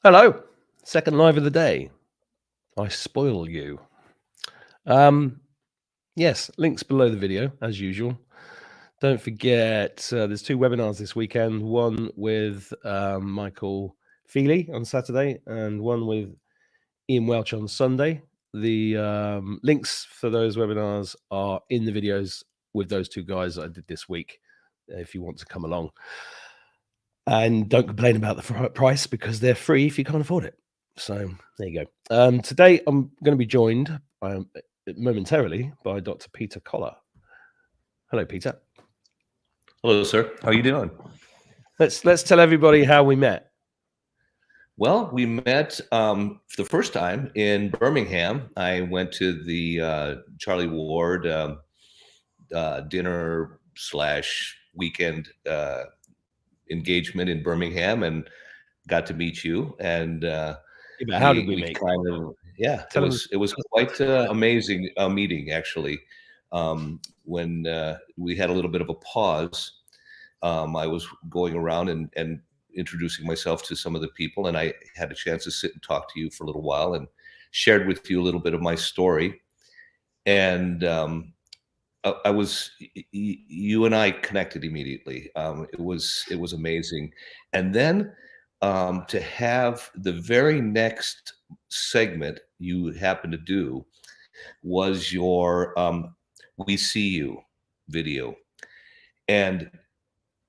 Hello, second live of the day. I spoil you. Yes, links below the video as usual. Don't forget, there's two webinars this weekend. One with Michael Feely on Saturday, and one with Ian Welch on Sunday. The links for those webinars are in the videos with those two guys that I did this week. If you want to come along, and don't complain about the price because they're free if you can't afford it. So there you go. Today I'm going to be joined momentarily by Dr. Peter Colla. Hello, Peter. Hello, sir. How are you doing? Let's tell everybody how we met. Well, we met for the first time in Birmingham. I went to the Charlie Ward dinner / weekend engagement in Birmingham, and got to meet you. And How did we meet? Kind of, yeah, it was quite amazing meeting actually. When we had a little bit of a pause, I was going around and introducing myself to some of the people, and I had a chance to sit and talk to you for a little while and shared with you a little bit of my story. And you and I connected immediately. It was amazing. And then to have the very next segment you happened to do was your We See You video. And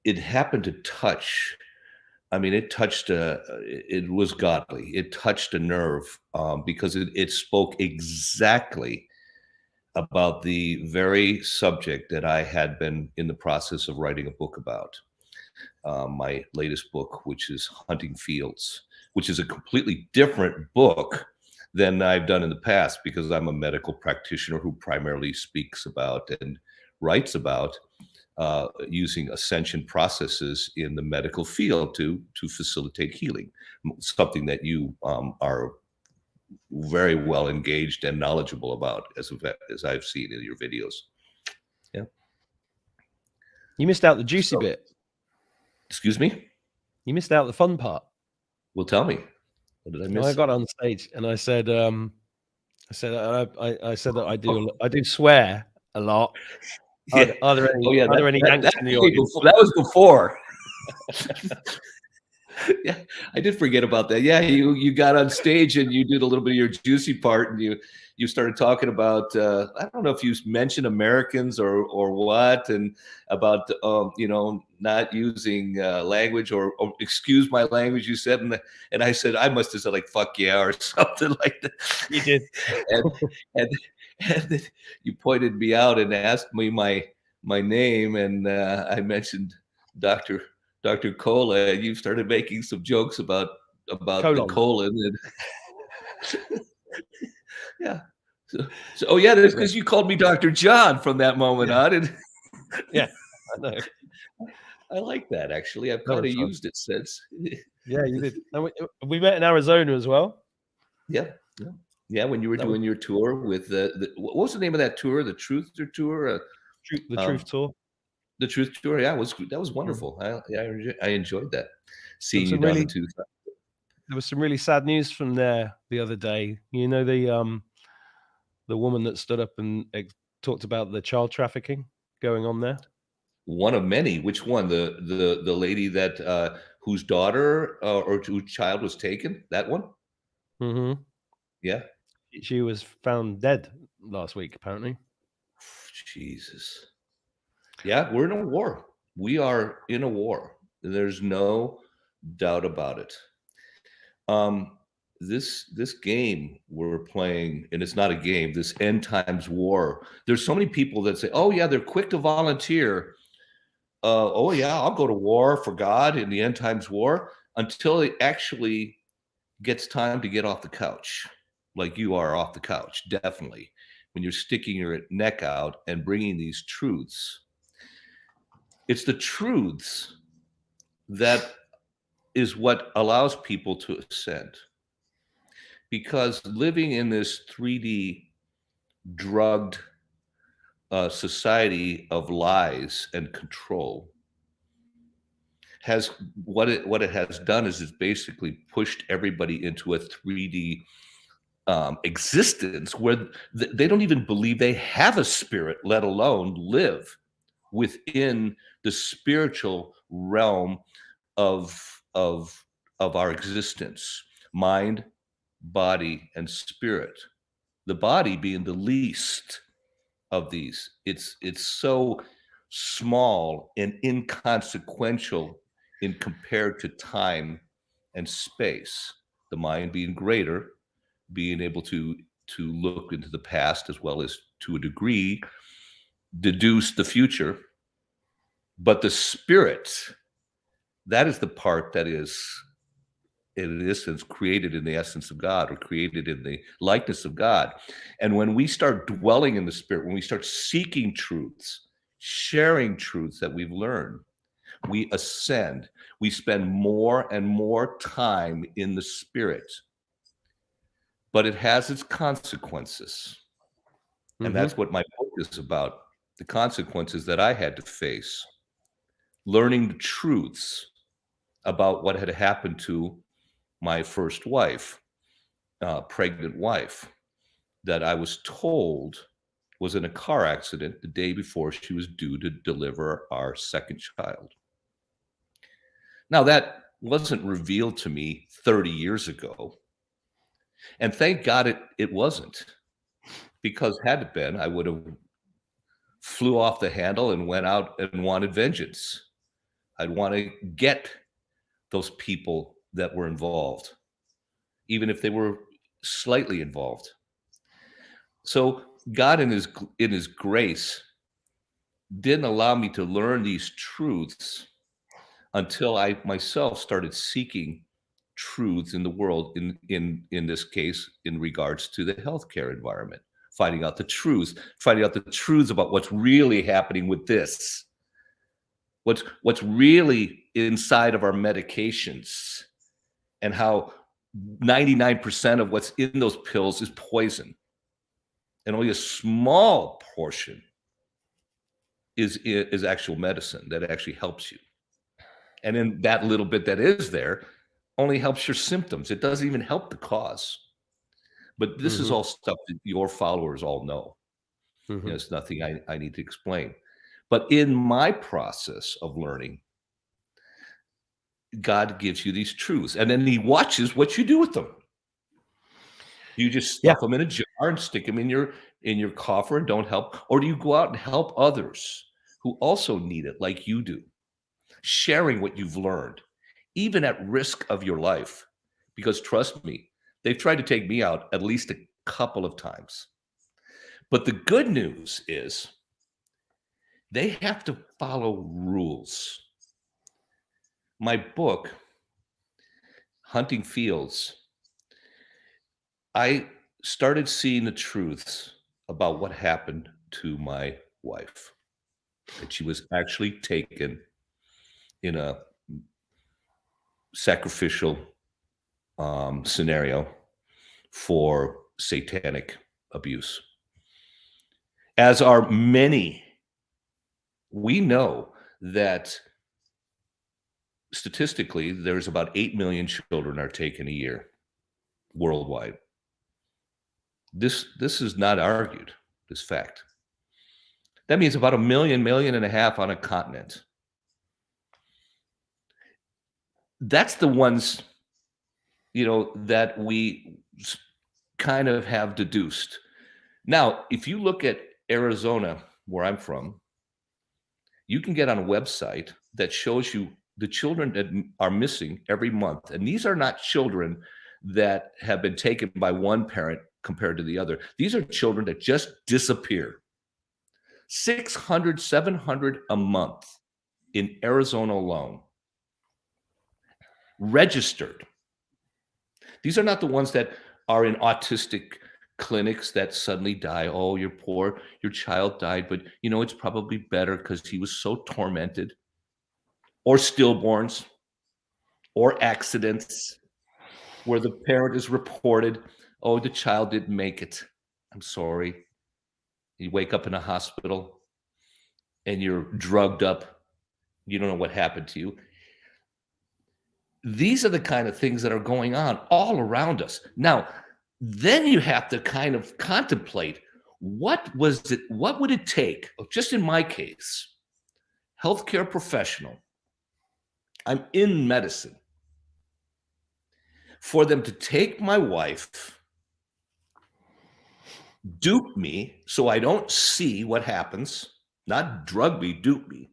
it happened to touch, I mean, it touched it was godly. It touched a nerve because it spoke exactly about the very subject that I had been in the process of writing a book about. My latest book, which is Hunting Fields, which is a completely different book than I've done in the past because I'm a medical practitioner who primarily speaks about and writes about using Ascension processes in the medical field to facilitate healing, something that you are very well engaged and knowledgeable about, as I've seen in your videos. Yeah. You missed out the juicy bit. Excuse me? You missed out the fun part. Well, tell me. What did I miss? I got on stage and I said that I do swear a lot. Yeah. Are there any Yanks in the audience? That was before. Yeah, I did forget about that. Yeah, you got on stage and you did a little bit of your juicy part, and you started talking about I don't know if you mentioned Americans or what, and about not using language or excuse my language, you said, and I said I must have said like fuck yeah or something like that. You did. and then you pointed me out and asked me my name, and I mentioned Dr. Colla, and you started making some jokes about the colon. And yeah. So oh yeah, that's because you called me Dr. John from that moment on. And yeah, I know. I like that, actually. I've kind of used it since. Yeah, you did. And we met in Arizona as well. Yeah. When you were doing your tour with what was the name of that tour? The Truth Tour? The Truth Tour. The Truth Tour, yeah, that was wonderful. I enjoyed that. Seeing you down the tooth. There was some really sad news from there the other day. You know, the woman that stood up and talked about the child trafficking going on there. One of many. Which one? The lady that whose daughter or whose child was taken? That one? Mm-hmm. Yeah. She was found dead last week, apparently. Jesus. Yeah, we're in a war. We are in a war. There's no doubt about it. This game we're playing, and it's not a game, this end times war. There's so many people that say, oh yeah, they're quick to volunteer. Oh yeah, I'll go to war for God in the end times war, until it actually gets time to get off the couch, like you are off the couch, definitely. When you're sticking your neck out and bringing these truths. It's the truths that is what allows people to ascend. Because living in this 3D drugged society of lies and control has what it has done is it's basically pushed everybody into a 3D existence where they don't even believe they have a spirit, let alone live within the spiritual realm of of of our existence, mind, body, and spirit. The body being the least of these. It's so small and inconsequential in compared to time and space. The mind being greater, being able to look into the past as well as to a degree deduce the future. But the spirit, that is the part that is in essence created in the essence of God, or created in the likeness of God. And when we start dwelling in the spirit, when we start seeking truths, sharing truths that we've learned, we ascend. We spend more and more time in the spirit. But it has its consequences. And that's what my book is about, the consequences that I had to face, learning the truths about what had happened to my first wife, pregnant wife, that I was told was in a car accident the day before she was due to deliver our second child. Now, that wasn't revealed to me 30 years ago. And thank God it wasn't, because had it been, I would have flew off the handle and went out and wanted vengeance. I'd want to get those people that were involved, even if they were slightly involved. So God in his grace didn't allow me to learn these truths until I myself started seeking truths in the world, in this case, in regards to the healthcare environment, finding out the truths about what's really happening with this, what's really inside of our medications, and how 99% of what's in those pills is poison, and only a small portion is actual medicine that actually helps you. And then that little bit that is there only helps your symptoms. It doesn't even help the cause. But this is all stuff that your followers all know. It's nothing I need to explain. But in my process of learning, God gives you these truths, and then he watches what you do with them. You just stuff them in a jar and stick them in your coffer and don't help, or do you go out and help others who also need it like you do, sharing what you've learned, even at risk of your life? Because trust me, they've tried to take me out at least a couple of times. But the good news is they have to follow rules. My book, Hunting Fields, I started seeing the truths about what happened to my wife, that she was actually taken in a sacrificial scenario for satanic abuse. As are many. We know that statistically, there's about 8 million children are taken a year worldwide. This is not argued, this fact. That means about 1.5 million on a continent. That's the ones, that we kind of have deduced. Now, if you look at Arizona, where I'm from, you can get on a website that shows you the children that are missing every month. And these are not children that have been taken by one parent compared to the other. These are children that just disappear. 600, 700 a month in Arizona alone. Registered. These are not the ones that are in autistic clinics that suddenly die. Oh, you're poor, your child died, but it's probably better because he was so tormented. Or stillborns, or accidents where the parent is reported, oh, the child didn't make it. I'm sorry. You wake up in a hospital and you're drugged up. You don't know what happened to you. these are the kind of things that are going on all around us. Now, then you have to kind of contemplate, what would it take, just in my case, healthcare professional, I'm in medicine, for them to take my wife, dupe me so I don't see what happens, not drug me, dupe me.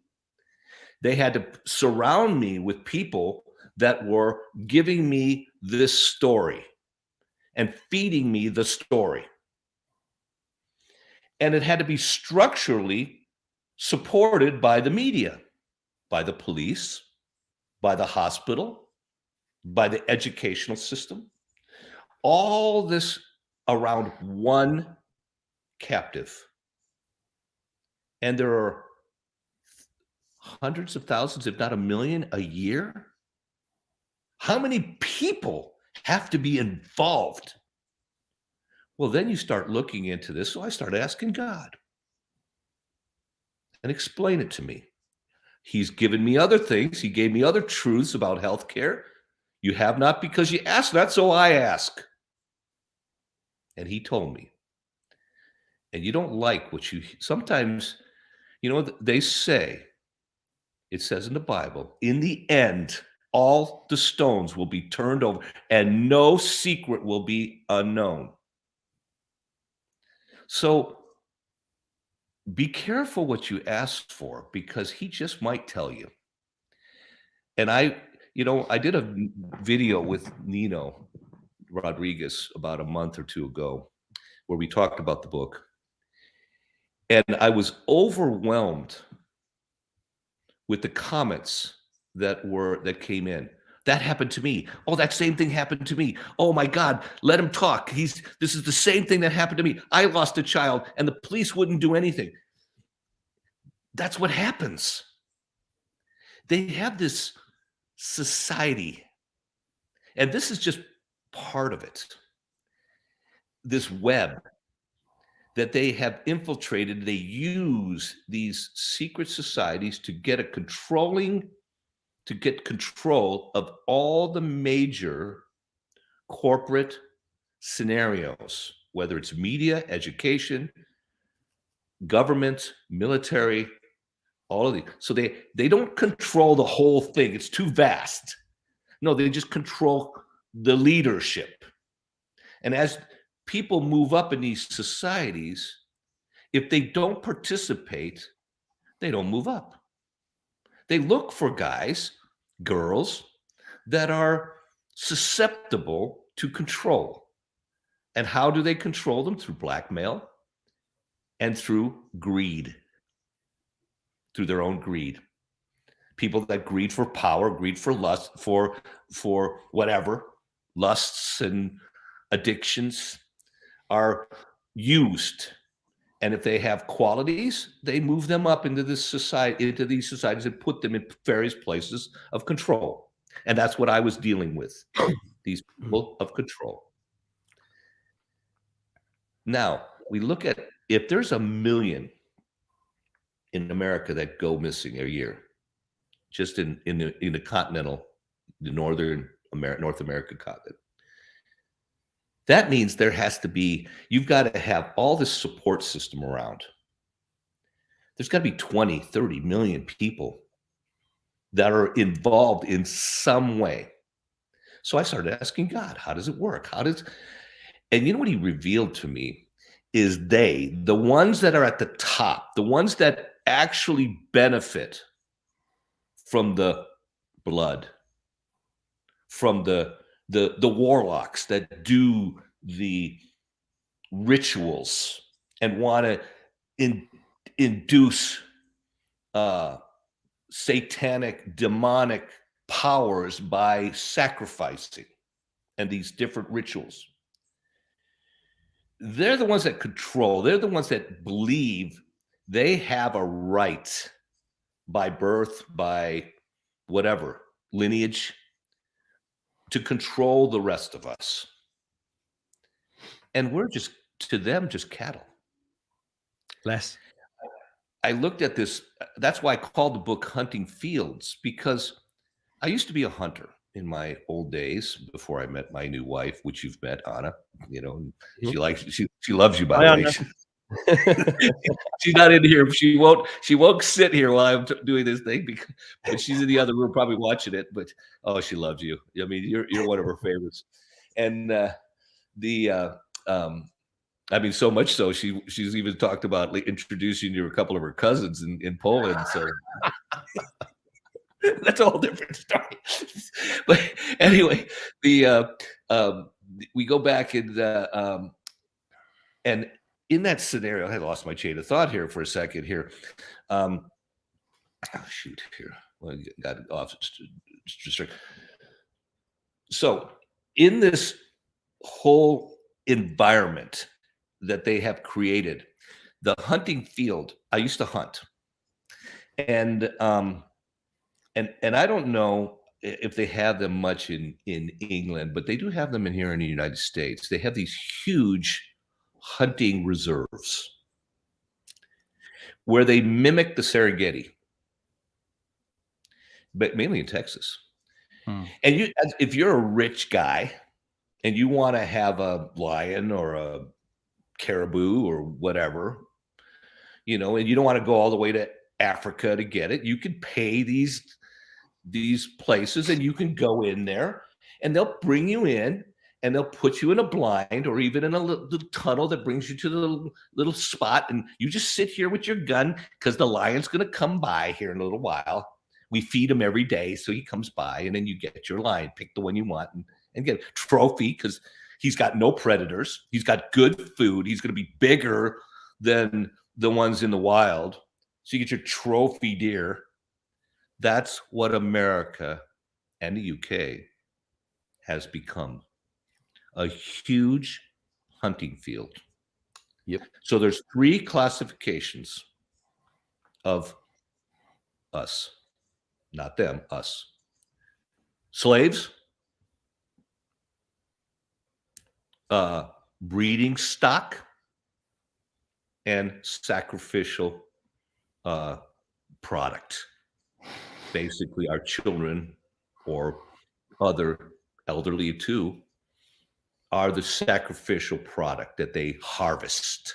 They had to surround me with people that were giving me this story and feeding me the story. And it had to be structurally supported by the media, by the police, by the hospital, by the educational system. All this around one captive. And there are hundreds of thousands, if not a million, a year. How many people have to be involved? Well, then you start looking into this. So I started asking God, and explain it to me. He's given me other things. He gave me other truths about healthcare. You have not because you ask not, so I ask. And he told me. And you don't like what you sometimes, they say, it says in the Bible, in the end, all the stones will be turned over and no secret will be unknown. So be careful what you ask for, because he just might tell you. And I did a video with Nino Rodriguez about a month or two ago where we talked about the book. And I was overwhelmed with the comments that came in. That happened to me. Oh, that same thing happened to me. Oh my God, let him talk. This is the same thing that happened to me. I lost a child and the police wouldn't do anything. That's what happens. They have this society, and this is just part of it. This web that they have infiltrated, they use these secret societies to get control of all the major corporate scenarios, whether it's media, education, government, military, all of these. So they don't control the whole thing. It's too vast. No, they just control the leadership. And as people move up in these societies, if they don't participate, they don't move up. They look for guys, girls that are susceptible to control. And how do they control them? Through blackmail and through greed, through their own greed. People that greed for power, greed for lust, for whatever, lusts and addictions are used. And if they have qualities, they move them up into these societies and put them in various places of control. And that's what I was dealing with, these people of control. Now, we look at, if there's 1 million in America that go missing a year, just in the continental, the North American continent, that means there has to be, you've got to have all this support system around. There's got to be 20, 30 million people that are involved in some way. So I started asking God, how does it work? And you know what he revealed to me is the ones that are at the top, the ones that actually benefit from the blood, from the warlocks that do the rituals and want to induce satanic, demonic powers by sacrificing and these different rituals. They're the ones that control. They're the ones that believe they have a right by birth, by whatever lineage, to control the rest of us. And we're just, to them, just cattle. Less. I looked at this. That's why I called the book Hunting Fields, because I used to be a hunter. in my old days before I met my new wife, which you've met, Anna. And she loves you, by the way. She's not in here. She won't sit here while I'm doing this thing, but she's in the other room probably watching it. But she loves you. I mean, you're one of her favorites, and I mean, so much so she's even talked about introducing you to a couple of her cousins in Poland. So that's a whole different story. But anyway, we go back and in that scenario, I lost my chain of thought here for a second here. Shoot here. Well, got it off. So in this whole environment that they have created, the hunting field, I used to hunt. And I don't know if they have them much in England, but they do have them in here in the United States. They have these huge hunting reserves where they mimic the Serengeti, but mainly in Texas. And if you're a rich guy and you want to have a lion or a caribou or whatever, and you don't want to go all the way to Africa to get it, you can pay these places and you can go in there and they'll bring you in and they'll put you in a blind or even in a little tunnel that brings you to the little spot. And you just sit here with your gun because the lion's going to come by here in a little while. We feed him every day. So he comes by and then you get your lion, pick the one you want and get a trophy because he's got no predators. He's got good food. He's going to be bigger than the ones in the wild. So you get your trophy deer. That's what America and the UK has become. A huge hunting field. Yep. So there's 3 classifications of us, not them, us. Slaves, breeding stock, and sacrificial product. Basically, our children or other elderly too are the sacrificial product that they harvest.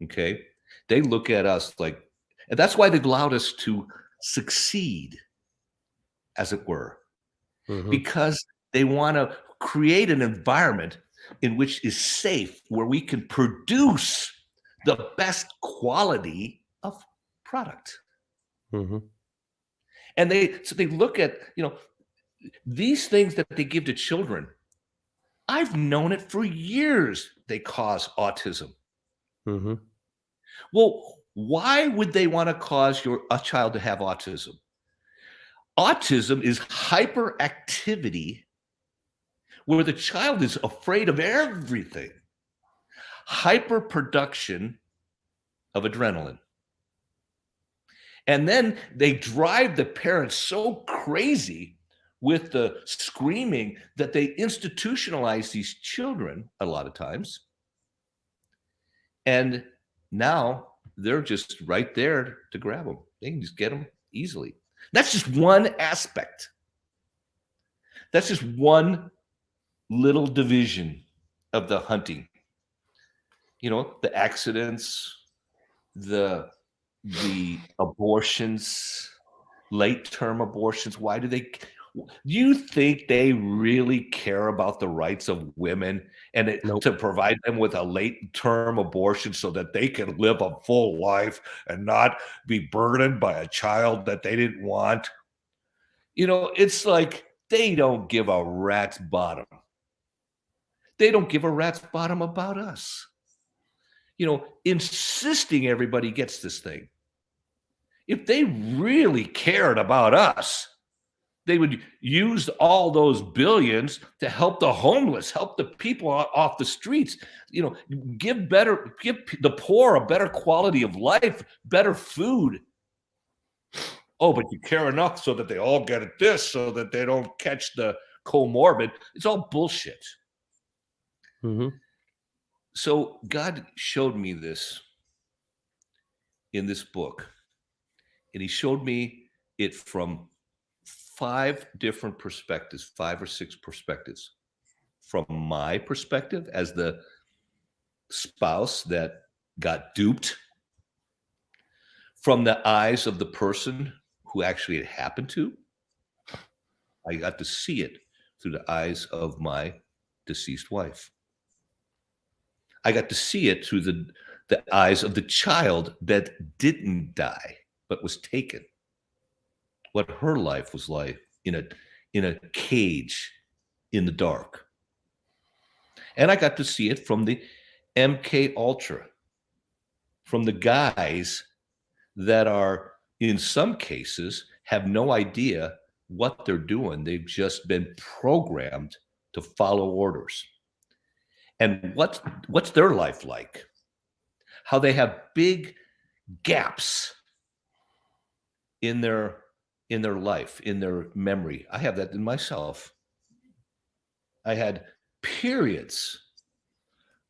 Okay. They look at us like, and that's why they've allowed us to succeed, as it were, because they want to create an environment in which is safe, where we can produce the best quality of product. And so they look at, these things that they give to children. I've known it for years. They cause autism. Well, why would they want to cause a child to have autism? Autism is hyperactivity where the child is afraid of everything. Hyperproduction of adrenaline. And then they drive the parents so crazy with the screaming that they institutionalize these children a lot of times. And now they're just right there to grab them. They can just get them easily. That's just one aspect. That's just one little division of the hunting. The accidents, the abortions, late-term abortions. Why do you think they really care about the rights of women and to provide them with a late-term abortion so that they can live a full life and not be burdened by a child that they didn't want? It's like they don't give a rat's bottom. They don't give a rat's bottom about us. Insisting everybody gets this thing. If they really cared about us, they would use all those billions to help the homeless, help the people off the streets, give the poor a better quality of life, better food. Oh, but you care enough so that they all get this, so that they don't catch the comorbid. It's all bullshit. So God showed me this in this book, and he showed me it from 5 different perspectives, 5 or 6 perspectives. From my perspective as the spouse that got duped, from the eyes of the person who actually it happened to. I got to see it through the eyes of my deceased wife. I got to see it through the eyes of the child that didn't die, but was taken. What her life was like in a cage in the dark. And I got to see it from the MK Ultra, from the guys that are, in some cases, have no idea what they're doing. They've just been programmed to follow orders. And what's their life like? How they have big gaps in their life, in their memory. I have that in myself. I had periods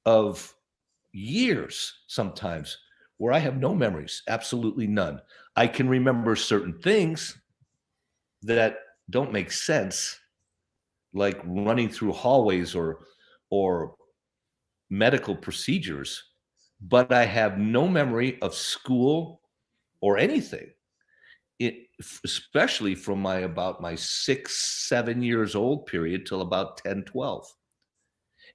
of years sometimes where I have no memories, absolutely none. I can remember certain things that don't make sense, like running through hallways or medical procedures, but I have no memory of school or anything. Especially from about my 6, 7 years old period till about 10, 12.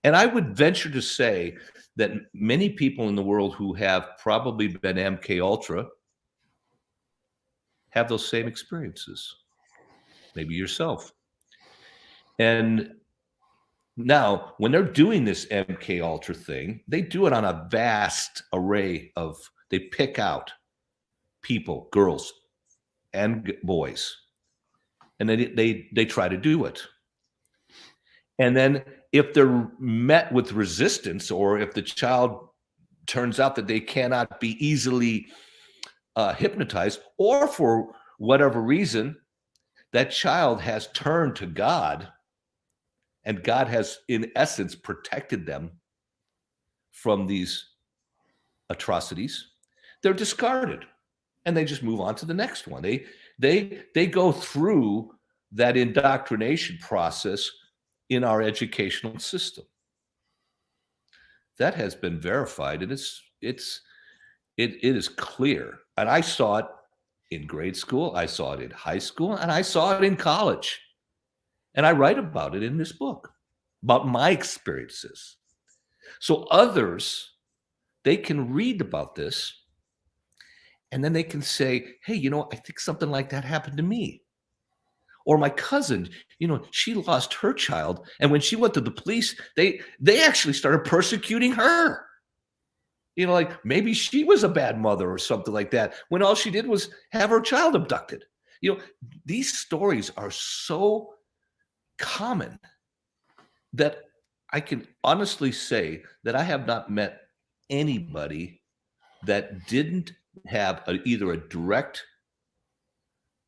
And I would venture to say that many people in the world who have probably been MK Ultra have those same experiences. Maybe yourself. And now, when they're doing this MK Ultra thing, they do it on a vast array of, they pick out people, girls and boys, and they try to do it. And then if they're met with resistance, or if the child turns out that they cannot be easily hypnotized, or for whatever reason, that child has turned to God, and God has, in essence, protected them from these atrocities, they're discarded, and they just move on to the next one. They go through that indoctrination process in our educational system. That has been verified, and it is clear. And I saw it in grade school, I saw it in high school, and I saw it in college. And I write about it in this book, about my experiences. So others, they can read about this, and then they can say, hey, I think something like that happened to me. Or my cousin, she lost her child, and when she went to the police, they actually started persecuting her. Like maybe she was a bad mother or something like that, when all she did was have her child abducted. These stories are so common that I can honestly say that I have not met anybody that didn't have either a direct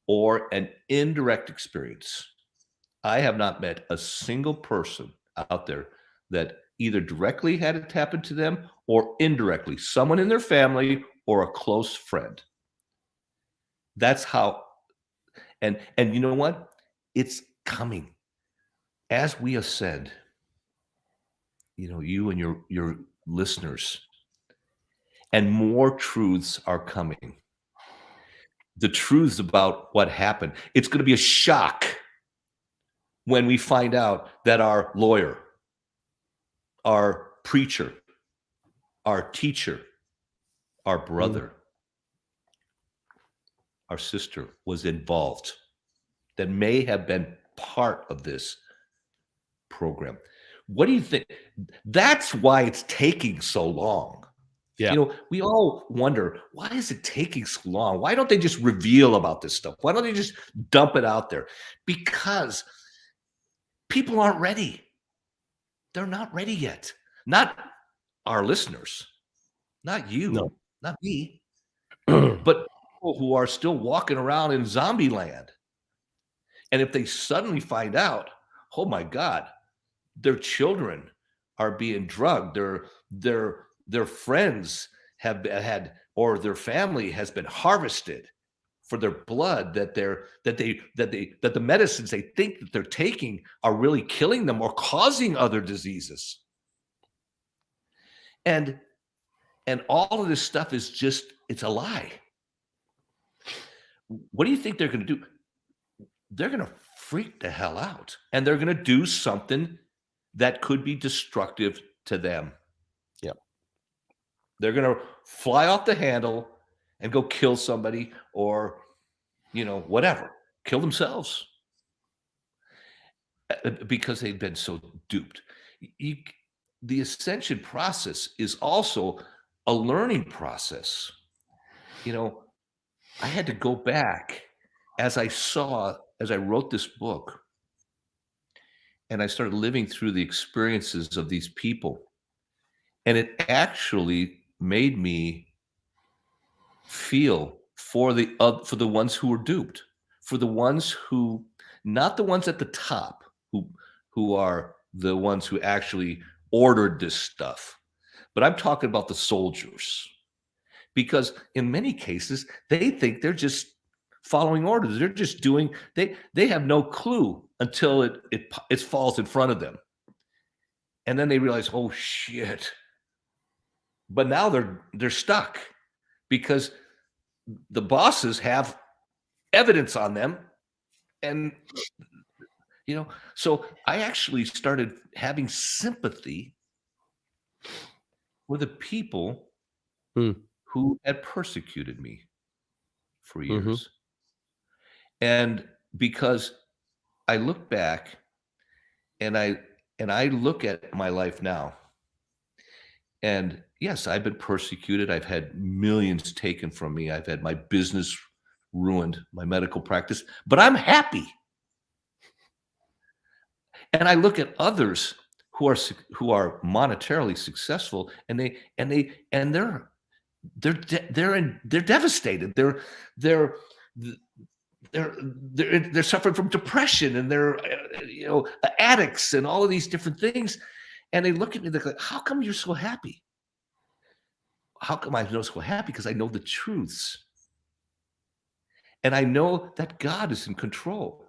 or an indirect experience. I have not met a single person out there that either directly had it happen to them or indirectly, someone in their family or a close friend. That's how, and you know what? It's coming. As we ascend, you and your listeners, and more truths are coming. The truths about what happened. It's going to be a shock when we find out that our lawyer, our preacher, our teacher, our brother, our sister was involved, that may have been part of this program. What do you think? That's why it's taking so long. Yeah. We all wonder, why is it taking so long? Why don't they just reveal about this stuff? Why don't they just dump it out there? Because people aren't ready. They're not ready yet. Not our listeners, not you, No. not me, but people who are still walking around in zombie land. And if they suddenly find out, oh my God, their children are being drugged, their friends have had, or their family has been harvested, for their blood, that the medicines they think that they're taking are really killing them or causing other diseases. And all of this stuff is just, it's a lie. What do you think they're going to do? They're going to freak the hell out, and they're going to do something that could be destructive to them. Yep. They're going to fly off the handle and go kill somebody, or, whatever, kill themselves, because they've been so duped. The ascension process is also a learning process. I had to go back as I wrote this book, and I started living through the experiences of these people. And it actually made me feel for the ones who were duped, for the ones who, not the ones at the top, who are the ones who actually ordered this stuff, but I'm talking about the soldiers. Because in many cases, they think they're just following orders. They're just doing, they have no clue until it falls in front of them. And then they realize, oh shit. But now they're stuck because the bosses have evidence on them. And, so I actually started having sympathy for the people who had persecuted me for years. And because I look back and I look at my life now, and yes, I've been persecuted. I've had millions taken from me. I've had my business ruined, my medical practice, but I'm happy. And I look at others who are monetarily successful, and they're devastated. They're suffering from depression, and they're addicts and all of these different things. And they look at me, they're like, how come you're so happy? How come I'm so happy? Because I know the truths. And I know that God is in control.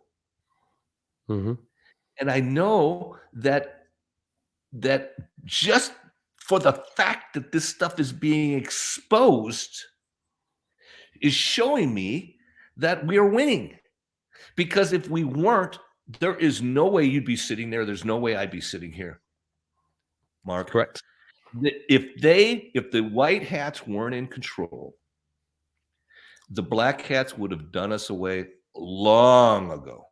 And I know that just for the fact that this stuff is being exposed is showing me that we are winning. Because if we weren't, there is no way you'd be sitting there. There's no way I'd be sitting here, Mark. Correct. If the white hats weren't in control, the black hats would have done us away long ago.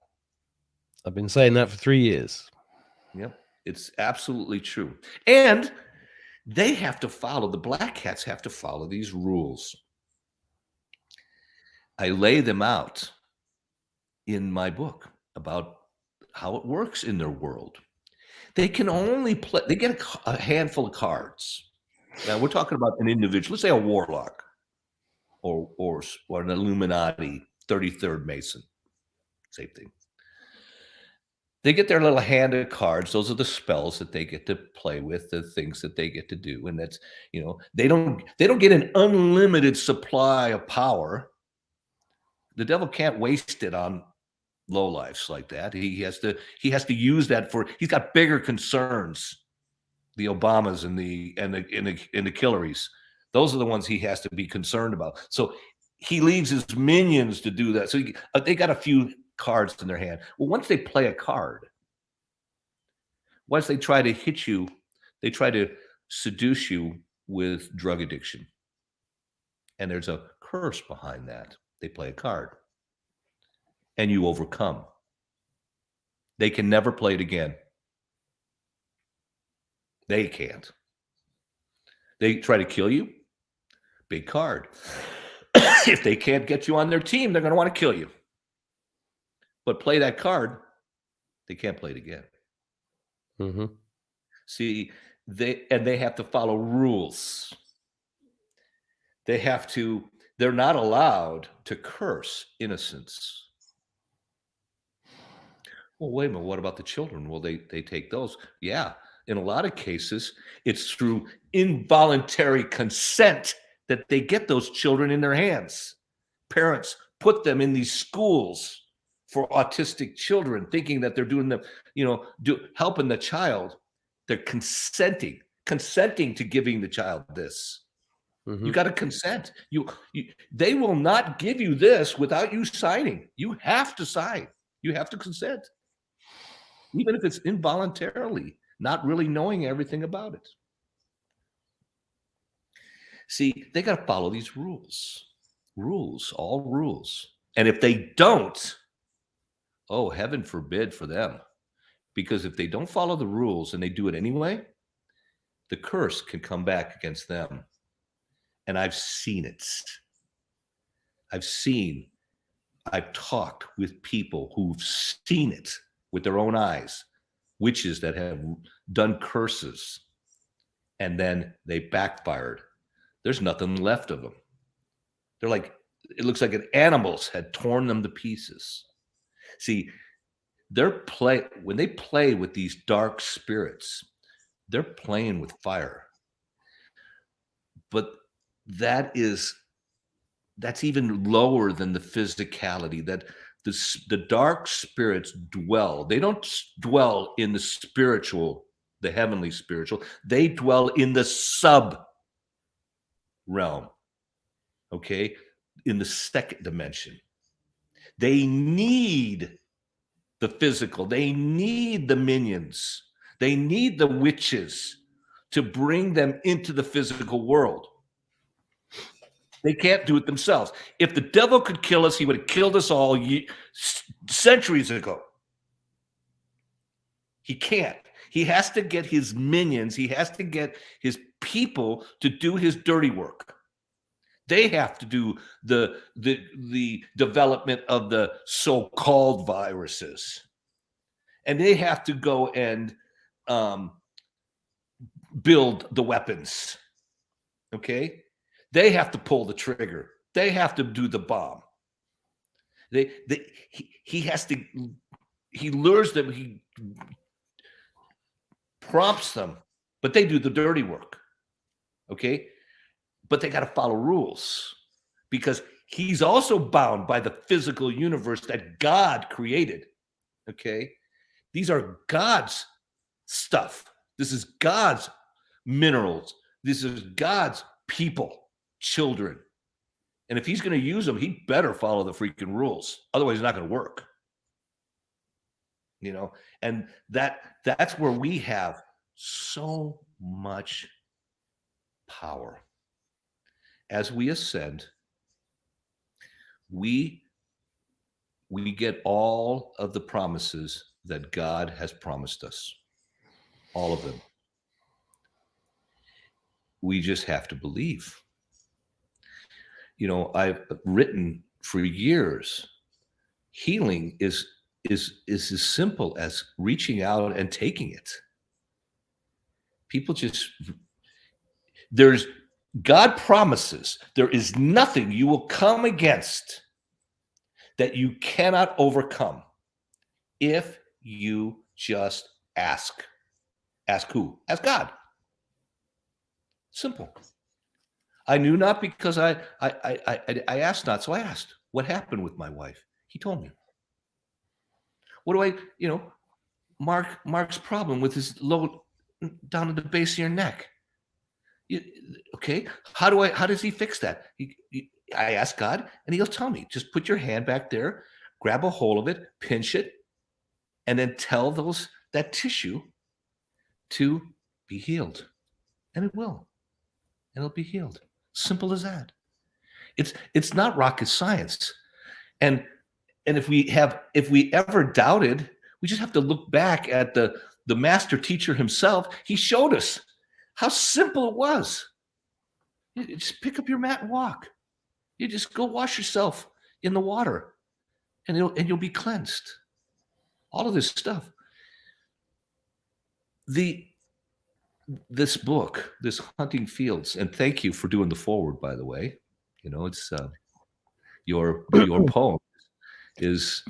I've been saying that for 3 years. Yep, it's absolutely true. And the black hats have to follow these rules. I lay them out in my book about how it works in their world. They can only play, they get a handful of cards. Now we're talking about an individual, let's say a warlock or an Illuminati 33rd Mason, same thing. They get their little hand of cards. Those are the spells that they get to play with, the things that they get to do. And that's, they don't get an unlimited supply of power. The devil can't waste it on lowlifes like that. He has to use that he's got bigger concerns. The Obamas and the Hillearys. Those are the ones he has to be concerned about. So he leaves his minions to do that. So they got a few cards in their hand. Well, once they play a card, once they try to hit you, they try to seduce you with drug addiction. And there's a curse behind that. They play a card. And you overcome. They can never play it again. They can't. They try to kill you. Big card. If they can't get you on their team, they're going to want to kill you. But play that card, they can't play it again. See, they have to follow rules. They're not allowed to curse innocence. Well, wait a minute, what about the children? Well, they take those. Yeah, in a lot of cases, it's through involuntary consent that they get those children in their hands. Parents put them in these schools for autistic children, thinking that they're doing them, helping the child. They're consenting to giving the child this. You got to consent. They will not give you this without you signing. You have to sign. You have to consent, even if it's involuntarily, not really knowing everything about it. See, they got to follow these rules, all rules. And if they don't, oh, heaven forbid for them. Because if they don't follow the rules and they do it anyway, the curse can come back against them. And I've seen it. I've talked with people who've seen it with their own eyes, witches that have done curses, and then they backfired. There's nothing left of them. They're like, it looks like animals had torn them to pieces. See, when they play with these dark spirits, they're playing with fire. But that's even lower than the physicality, that the dark spirits dwell. They don't dwell in the spiritual, the heavenly spiritual. They dwell in the sub realm, okay? In the second dimension. They need the physical. They need the minions. They need the witches to bring them into the physical world. They can't do it themselves. If the devil could kill us, he would have killed us all centuries ago. He can't. He has to get his minions. He has to get his people to do his dirty work. They have to do the development of the so-called viruses. And they have to go and build the weapons. Okay? They have to pull the trigger. They have to do the bomb. He lures them, he prompts them, but they do the dirty work. Okay? But they got to follow rules, because he's also bound by the physical universe that God created. Okay? These are God's stuff. This is God's minerals. This is God's people. Children. And if he's going to use them, he better follow the freaking rules. Otherwise, it's not going to work. And that's where we have so much power. As we ascend, we get all of the promises that God has promised us. All of them. We just have to believe. I've written for years, healing is as simple as reaching out and taking it. People God promises there is nothing you will come against that you cannot overcome if you just ask. Ask who? Ask God. Simple. I knew not because I asked not, so I asked. What happened with my wife? He told me. What do Mark's problem with his low down at the base of your neck? Okay, how does he fix that? I ask God, and he'll tell me. Just put your hand back there, grab a hold of it, pinch it, and then tell that tissue to be healed, and it will. And it'll be healed. Simple as that. It's not rocket science. And if we ever doubted, we just have to look back at the master teacher himself. He showed us how simple it was. You just pick up your mat and walk. You just go wash yourself in the water, and you'll be cleansed. All of this stuff. This book, this Hunting Fields, and thank you for doing the forward, by the way. It's your poem is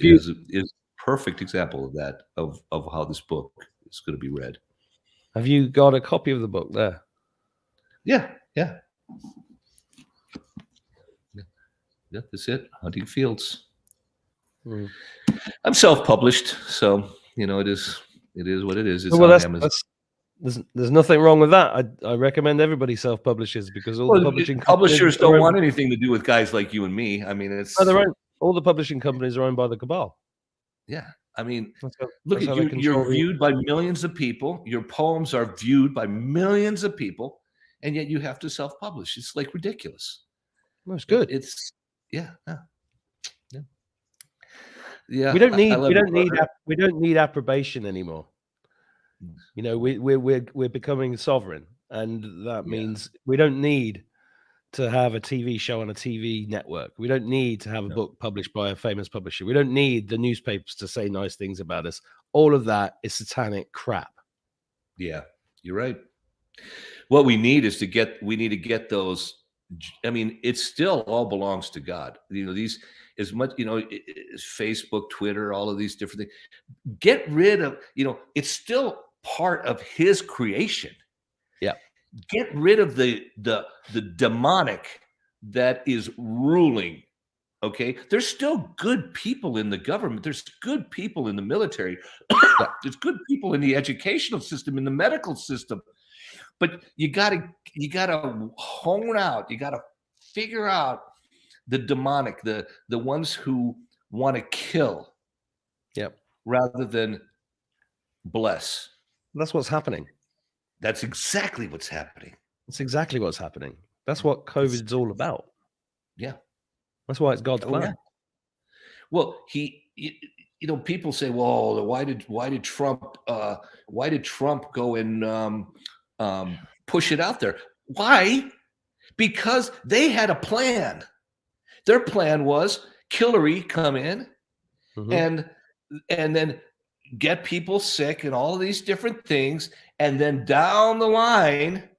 perfect example of that, of how this book is going to be read. Have you got a copy of the book there? Yeah. Yeah, that's it. Hunting fields. Mm. I'm self-published, so it is what it is. It's Well, on Amazon. there's nothing wrong with that. I recommend everybody self-publishes, because all the publishing Publishers companies don't want anything to do with guys like you and me. I mean, it's all the publishing companies are owned by the cabal. yeah. I mean, look That's at how you. they You're control viewed by millions of people. Your poems are viewed by millions of people, and yet you have to self-publish. It's like ridiculous. That's good. It's yeah. We don't need approbation anymore. You know, we're becoming sovereign, and that means we don't need to have a TV show on a TV network. We don't need to have a book published by a famous publisher. We don't need the newspapers to say nice things about us. All of that is satanic crap. Yeah, you're right. What we need is to get those. I mean, it still all belongs to God. These as much, Facebook, Twitter, all of these different things. Get rid of, it's still part of his creation. Yeah. Get rid of the demonic that is ruling. Okay. There's still good people in the government. There's good people in the military. There's good people in the educational system, in the medical system. But you gotta hone out. You gotta figure out the demonic, the ones who want to kill, rather than bless. That's what's happening. That's exactly what's happening. That's exactly what's happening. That's what COVID's all about. Yeah, that's why it's God's plan. Yeah. Well, people say, well, why did Trump go and push it out there? Why? Because they had a plan. Their plan was Hillary come in and then get people sick and all of these different things. And then down the line,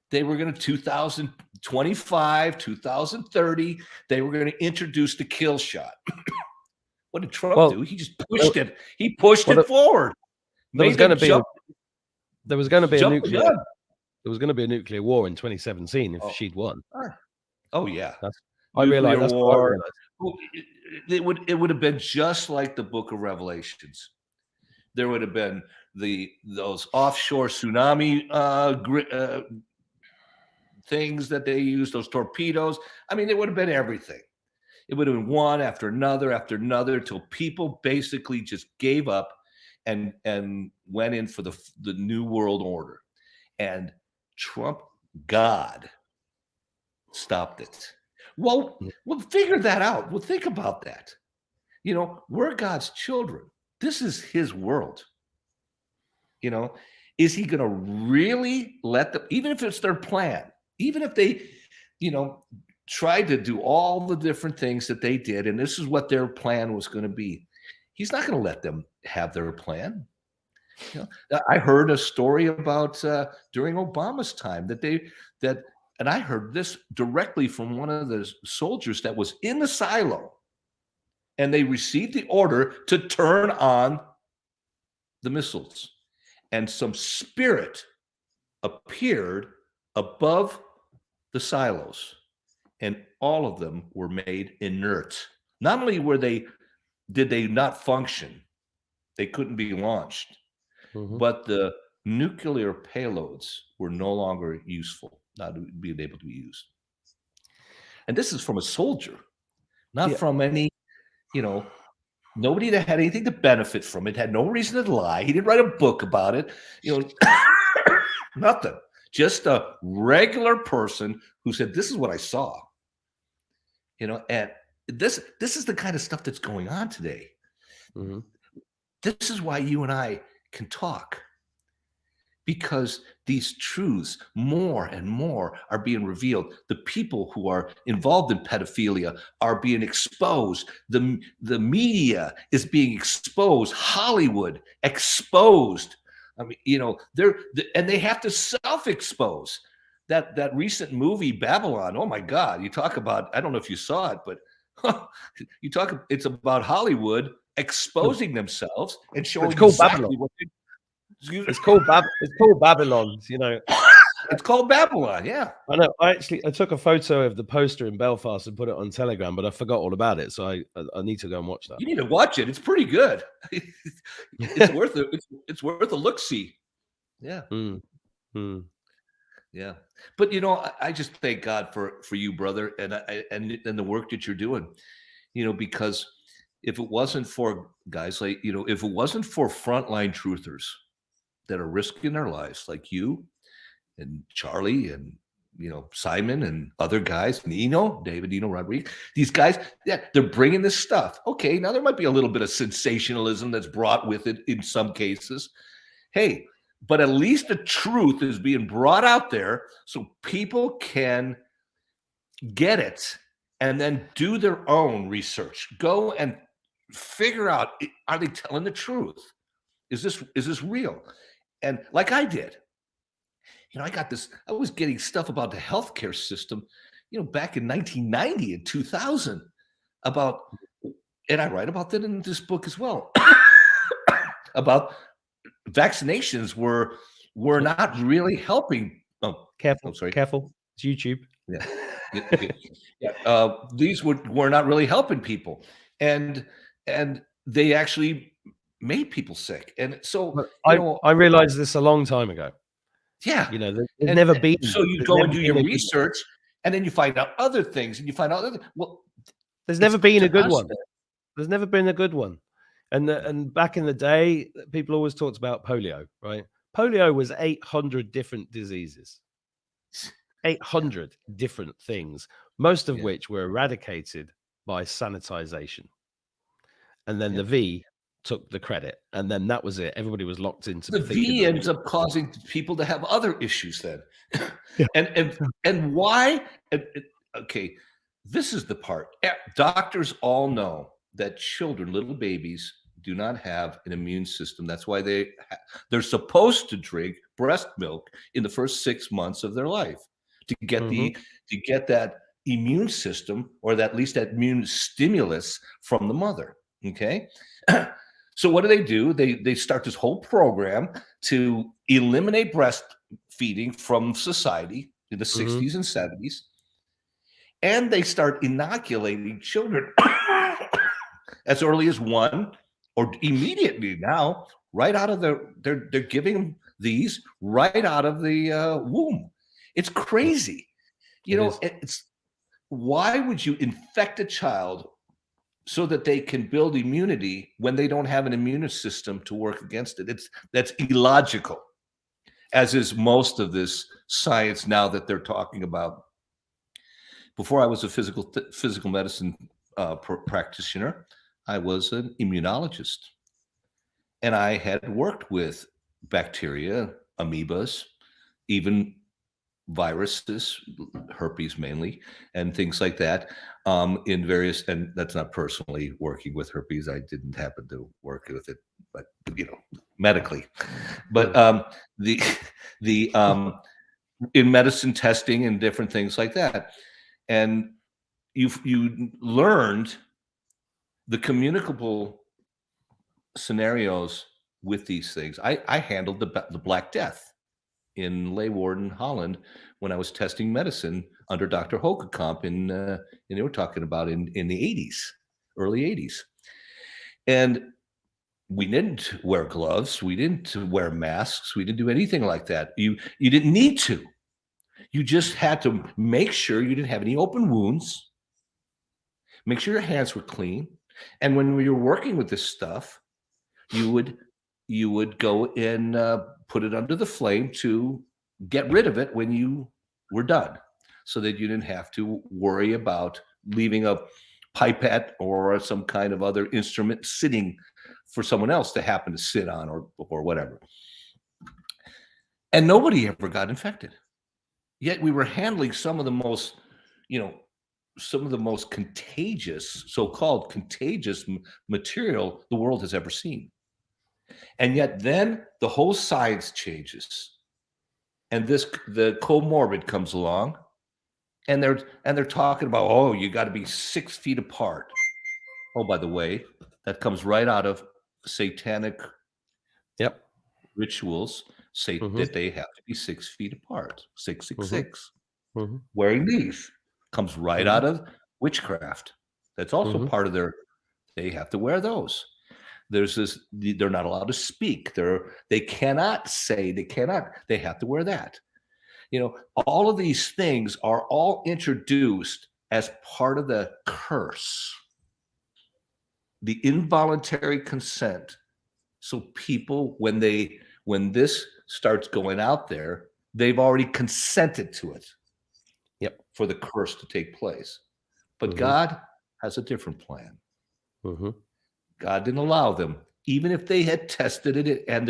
they were going to 2025, 2030, they were going to introduce the kill shot. What did Trump do? He just pushed it. He pushed it forward. There was going to be a nuclear war in 2017 if she'd won. Oh yeah. I realized. It would have been just like the Book of Revelations. There would have been those offshore tsunami things that they used, those torpedoes. I mean, it would have been everything. It would have been one after another till people basically just gave up and went in for the new world order. And Trump, God, stopped it. Well, we'll figure that out. We'll think about that. We're God's children. This is his world. Is he going to really let them, even if it's their plan, even if they, tried to do all the different things that they did, and this is what their plan was going to be, he's not going to let them have their plan. I heard a story about during Obama's time and I heard this directly from one of the soldiers that was in the silo, and they received the order to turn on the missiles, and some spirit appeared above the silos, and all of them were made inert. Not only did they not function, they couldn't be launched, but the nuclear payloads were no longer useful, not being able to be used. And this is from a soldier, not from any, nobody that had anything to benefit from it, had no reason to lie. He didn't write a book about it, nothing. Just a regular person who said, this is what I saw. And this is the kind of stuff that's going on today. This is why you and I can talk, because these truths more and more are being revealed. The people who are involved in pedophilia are being exposed. The media is being exposed. Hollywood exposed. I mean, and they have to self-expose. That recent movie Babylon. Oh my God! You talk about. I don't know if you saw it, but it's about Hollywood exposing themselves and showing exactly what they. It's called Babylon. It's called Babylon. Yeah. I know. I took a photo of the poster in Belfast and put it on Telegram, but I forgot all about it. So I need to go and watch that. You need to watch it. It's pretty good. It's worth it. It's worth a look-see. Yeah. Yeah. But I just thank God for you, brother, and the work that you're doing. Because if it wasn't for guys like, if it wasn't for frontline truthers that are risking their lives, like you and Charlie and Simon and other guys, David Nino Rodriguez, these guys, yeah, they're bringing this stuff. Okay, now there might be a little bit of sensationalism that's brought with it in some cases. Hey, but at least the truth is being brought out there so people can get it and then do their own research. Go and figure out, are they telling the truth? Is this real? And like I did, I was getting stuff about the healthcare system, back in 1990 and 2000 and I write about that in this book as well, about vaccinations were not really helping. Oh, Careful, sorry. Careful. It's YouTube. Yeah. These were not really helping people, and they actually made people sick. And so I realized this a long time ago. Yeah, there's never been. So you go and do your research, and then you find out other things, and you find out well, there's never been a good one. There's never been a good one. And back in the day, people always talked about polio, right? Polio was 800 different diseases. 800 different things, most of which were eradicated by sanitization. And then the V took the credit, and then that was it. Everybody was locked into the V ends up causing people to have other issues then. And why? Okay, this is the part. Doctors all know that children, little babies, do not have an immune system. That's why they're supposed to drink breast milk in the first 6 months of their life to get to get that immune system, or at least that immune stimulus from the mother. Okay. So what do? They start this whole program to eliminate breastfeeding from society in the 60s and 70s. And they start inoculating children as early as 1 or immediately now, right out of they're giving them these right out of the womb. It's crazy. It's why would you infect a child so that they can build immunity when they don't have an immune system to work against it? That's illogical, as is most of this science now that they're talking about. Before I was a physical medicine practitioner, I was an immunologist, and I had worked with bacteria, amoebas, even viruses, herpes mainly, and things like that, in various, and that's not personally working with herpes. I didn't happen to work with it, but medically. But the in medicine testing and different things like that, and you learned the communicable scenarios with these things. I handled the Black Death in Leeuwarden, Holland, when I was testing medicine under Dr. Hogekamp and they were talking about in the 80s, early 80s. And we didn't wear gloves. We didn't wear masks. We didn't do anything like that. You didn't need to. You just had to make sure you didn't have any open wounds, make sure your hands were clean. And when we were working with this stuff, you would go and put it under the flame to get rid of it when you were done, so that you didn't have to worry about leaving a pipette or some kind of other instrument sitting for someone else to happen to sit on or whatever. And nobody ever got infected. Yet we were handling some of the most, contagious, so-called contagious material the world has ever seen. And yet then the whole science changes. And the comorbid comes along, and they're talking about, oh, you got to be 6 feet apart. Oh, by the way, that comes right out of satanic rituals say that they have to be 6 feet apart, 666. Wearing these comes right out of witchcraft. That's also part of their, they have to wear those. There's this, they're not allowed to speak. They cannot say, they have to wear that. You know, all of these things are all introduced as part of the curse, the involuntary consent. So people, when this starts going out there, they've already consented to it. Yep. For the curse to take place. But God has a different plan. God didn't allow them, even if they had tested it and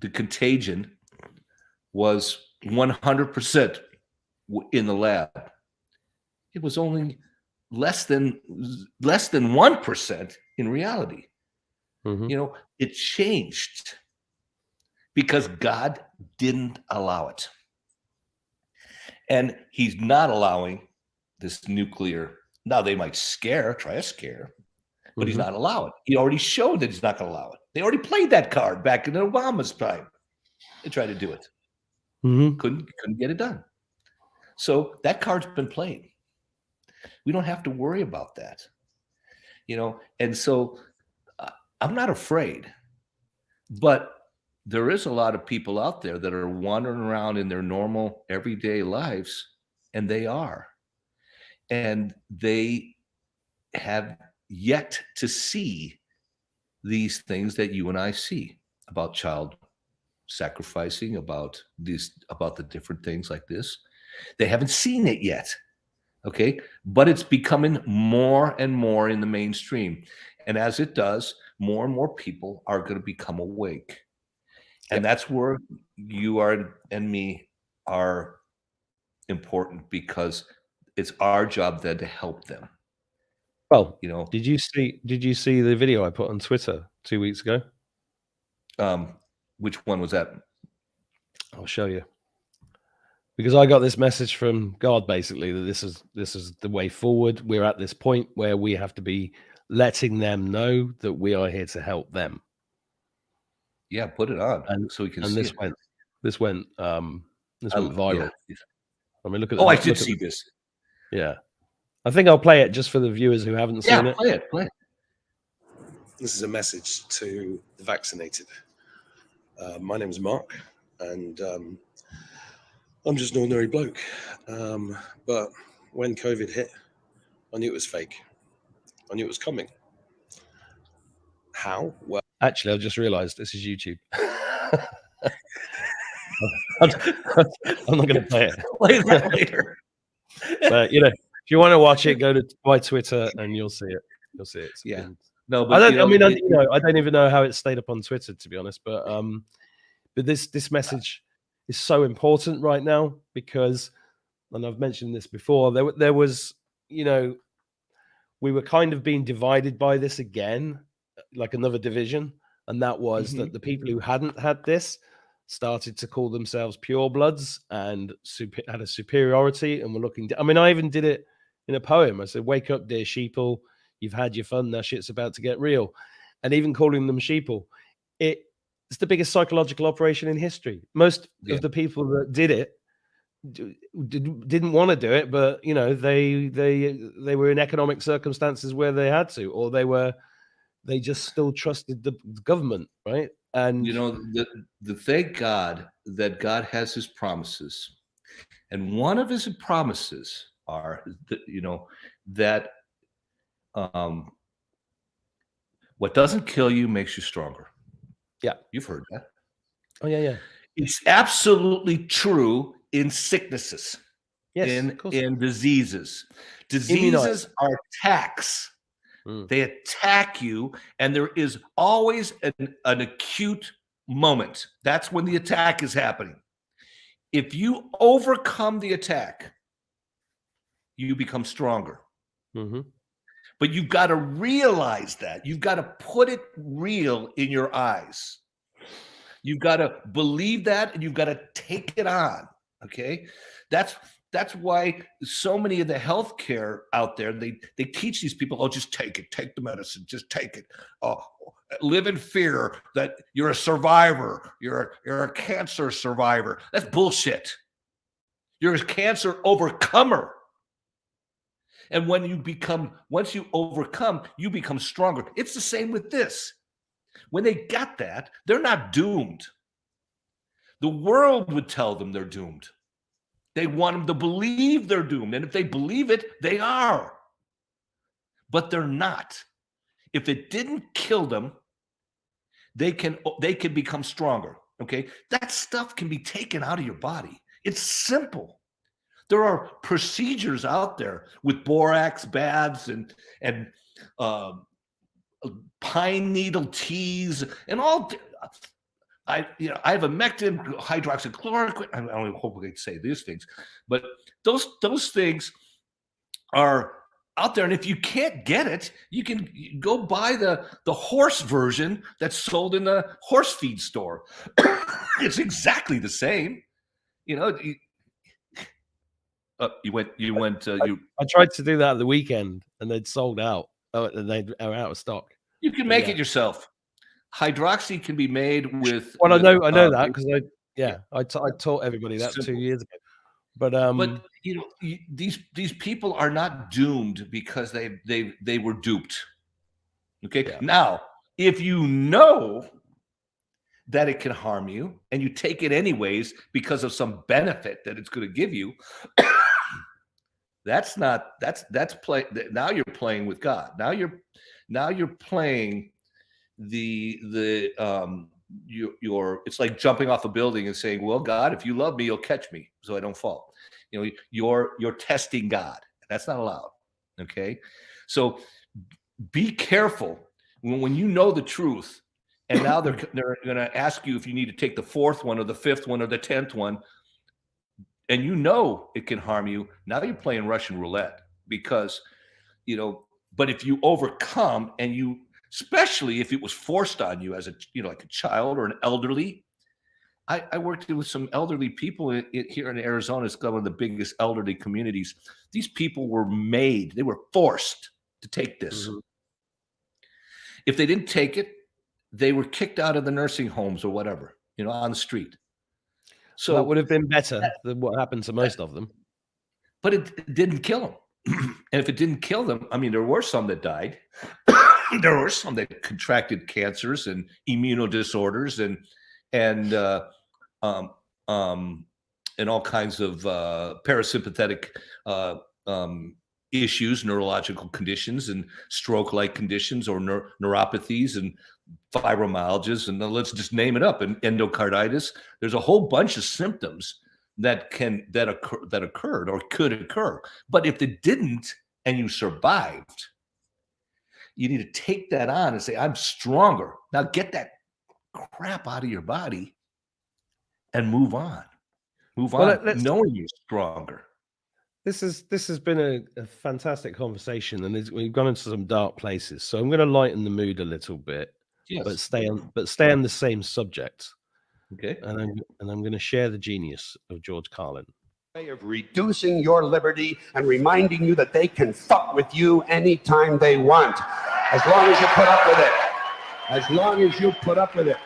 the contagion was 100% in the lab. It was only less than 1% in reality. You know, it changed because God didn't allow it. And he's not allowing this nuclear. Now they might try a scare, but he's not allowing it. He already showed that he's not going to allow it. They already played that card back in Obama's time. They tried to do it. Couldn't get it done. So that card's been played. We don't have to worry about that. You know, and so I'm not afraid, but there is a lot of people out there that are wandering around in their normal everyday lives, and they are. And they have yet to see these things that you and I see about child sacrificing, about the different things like this. They haven't seen it yet. Okay. But it's becoming more and more in the mainstream. And as it does, more and more people are going to become awake. And that's where you are and me are important, because it's our job then to help them. Well, you know, did you see the video I put on Twitter 2 weeks ago? Which one was that? I'll show you. Because I got this message from God, basically, that this is the way forward. We're at this point where we have to be letting them know that we are here to help them. Yeah, put it on so we can see this it. This went viral. Yeah. I mean, look at. I did see this. Yeah, I think I'll play it just for the viewers who haven't seen it. Play it. This is a message to the vaccinated. My name is Mark, and I'm just an ordinary bloke. But when COVID hit, I knew it was fake. I knew it was coming. How? Well, actually, I just realized this is YouTube. I'm not going to play it. Play that later. But, you know, if you want to watch it, go to my Twitter and you'll see it. You'll see it. Yeah. No, but I don't even know how it stayed up on Twitter, to be honest. But this message is so important right now because, and I've mentioned this before, there was, you know, we were kind of being divided by this again, like another division, and that was that the people who hadn't had this started to call themselves purebloods and had a superiority, and were looking. I mean, I even did it in a poem. I said, "Wake up, dear sheeple. You've had your fun. Now shit's about to get real." And even calling them sheeple, it's the biggest psychological operation in history. Most of the people that did it didn't want to do it, but you know, they were in economic circumstances where they had to, or they just still trusted the government, right? And you know, the thank God that God has his promises, and one of his promises are that, you know, that what doesn't kill you makes you stronger. Yeah, you've heard that. Oh yeah. It's absolutely true in sicknesses, yes, in diseases. Diseases are attacks. They attack you, and there is always an acute moment. That's when the attack is happening. If you overcome the attack, you become stronger. But you've got to realize that. You've got to put it real in your eyes. You've got to believe that, and you've got to take it on. Okay? That's why so many of the healthcare out there, they teach these people, oh, just take it, take the medicine, just take it. Oh, live in fear that you're a survivor. You're a cancer survivor. That's bullshit. You're a cancer overcomer. And when you become, once you overcome, you become stronger. It's the same with this. When they got that, they're not doomed. The world would tell them they're doomed. They want them to believe they're doomed. And if they believe it, they are. But they're not. If it didn't kill them, they can become stronger. Okay? That stuff can be taken out of your body. It's simple. There are procedures out there with borax baths and pine needle teas and all. Ivermectin, hydroxychloroquine. I don't hope we can say these things, but those things are out there. And if you can't get it, you can go buy the horse version that's sold in the horse feed store. It's exactly the same. I tried to do that at the weekend and they'd sold out. And they are out of stock. You can make it yourself. Hydroxy can be made with. Well, I know that because I taught everybody that 2 years ago. But these people are not doomed because they were duped. Okay. Yeah. Now, if you know that it can harm you and you take it anyways because of some benefit that it's going to give you, that's play. Now you're playing with God. Now you're playing it's like jumping off a building and saying, well, God, if you love me, you'll catch me so I don't fall. You're testing God. That's not allowed. Okay. So be careful when you know the truth. And now they're going to ask you if you need to take the 4th one or the 5th one or the 10th one. And it can harm you. Now you're playing Russian roulette because, but if you overcome and especially if it was forced on you as like a child or an elderly. I worked with some elderly people here in Arizona. It's one of the biggest elderly communities. These people they were forced to take this. Mm-hmm. If they didn't take it, they were kicked out of the nursing homes or whatever, on the street. So that would have been better than what happened to most of them. But it didn't kill them. And if it didn't kill them, I mean, there were some that died. There were some that contracted cancers and immunodisorders and all kinds of parasympathetic issues, neurological conditions, and stroke-like conditions, or neuropathies and fibromyalgias, and let's just name it up. And endocarditis. There's a whole bunch of symptoms that occurred or could occur. But if it didn't, and you survived, you need to take that on and say, I'm stronger. Now get that crap out of your body and move on. Knowing you're stronger. This has been a fantastic conversation, and we've gone into some dark places. So I'm going to lighten the mood a little bit, yes, but stay on the same subject. Okay. And I'm going to share the genius of George Carlin. Way of reducing your liberty and reminding you that they can fuck with you anytime they want, as long as you put up with it. As long as you put up with it,